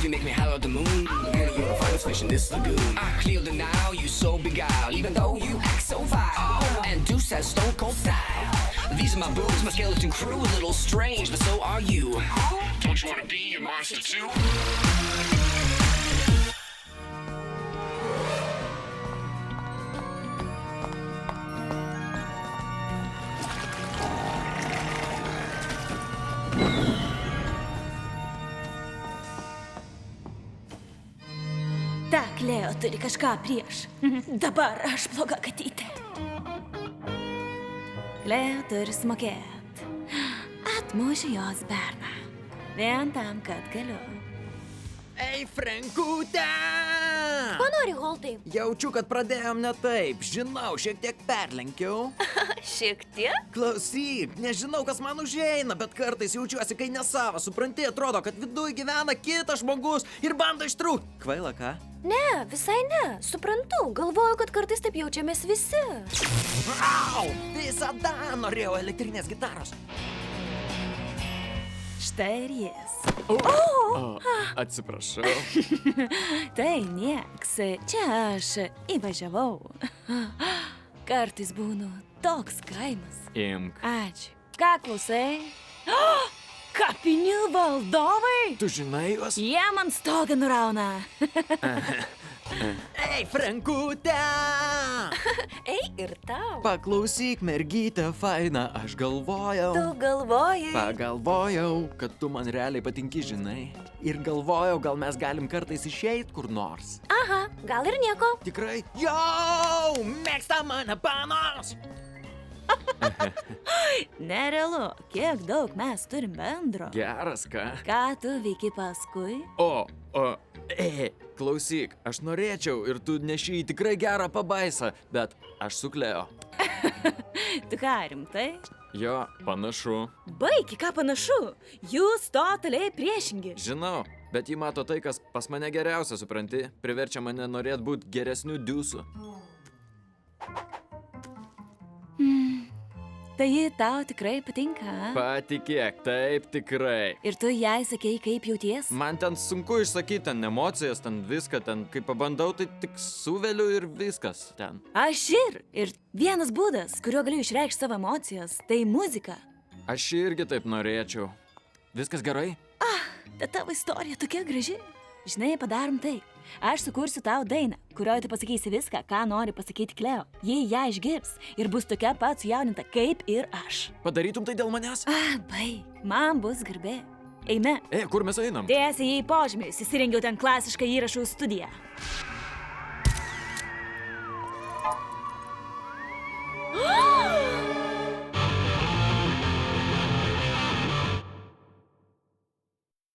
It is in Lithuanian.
You make me howl at the moon. Girl, you're a finest fish in this lagoon. I clear the now, you so beguiled. Even though you act so vile. And Deuce has stone cold style. These are my boobs, my skeleton crew. A little strange, but so are you. Don't you wanna be a monster too? Tak, Leo turi kažką prieš. Dabar aš bloga katytė. Leo turi smokėt. Atmušiu jos berną. Vien tam, kad galiu. Ei, Frankutė! Ko nori, Holtai? Jaučiu, kad pradėjom ne taip. Žinau, šiek tiek perlenkiau. Šiek tiek? Klausyk, nežinau, kas man užeina, bet kartais jaučiuosi, kai nesava. Supranti, atrodo, kad viduj gyvena kitas žmogus ir bando ištrūkti. Kvaila, ką? Ne, visai ne. Suprantu. Galvoju, kad kartais taip jaučiamės visi. Au! Visada norėjau elektrinės gitaros. Štai ir jis. Atsiprašau. Tai nieks. Čia aš įvažiavau. Kartais būnu toks kaimas. Imk. Ačiū. Ką klausai? Kapinių valdovai? Tu žinai juos? Jie man stogą nurauna. Ei, Frankutė! Ei, ir tau. Paklausyk, mergytė faina, aš galvojau. Tu galvojai. Pagalvojau, kad tu man realiai patinki, žinai. Ir galvojau, gal mes galim kartais išeit kur nors. Aha, gal ir nieko. Tikrai? Jau, mėgsta mane panos! Nerealu, kiek daug mes turim bendro. Geras, ką? Ką tu veiki paskui? Klausyk, aš norėčiau ir tu neši į tikrai gerą pabaisą, bet aš su Kleo. Tu ką, rimtai? Jo, panašu. Baigi, ką panašu? Jūs totaliai priešingi. Žinau, bet ji mato tai, kas pas mane geriausia, supranti, priverčia mane norėt būti geresniu Deusu. Tai ji tau tikrai patinka, a? Patikėk, taip tikrai. Ir tu jai sakei, kaip jauties? Man ten sunku išsakyti, ten emocijas, ten viską, ten kai pabandau, tai tik suveliu ir viskas ten. Aš ir vienas būdas, kuriuo galiu išreikšti savo emocijas, tai muzika. Aš irgi taip norėčiau. Viskas gerai? Ta tavo istorija tokia graži. Žinai, padarom taip. Aš sukursiu tau dainą, kurioje tu pasakysi viską, ką nori pasakyti Kleo. Jei ją išgirs ir bus tokia pat sujauninta kaip ir aš. Padarytum tai dėl manęs? Baig, man bus garbė. Eime. Kur mes einam? Tiesiai į požemį, įsirengiau ten klasišką įrašų studiją.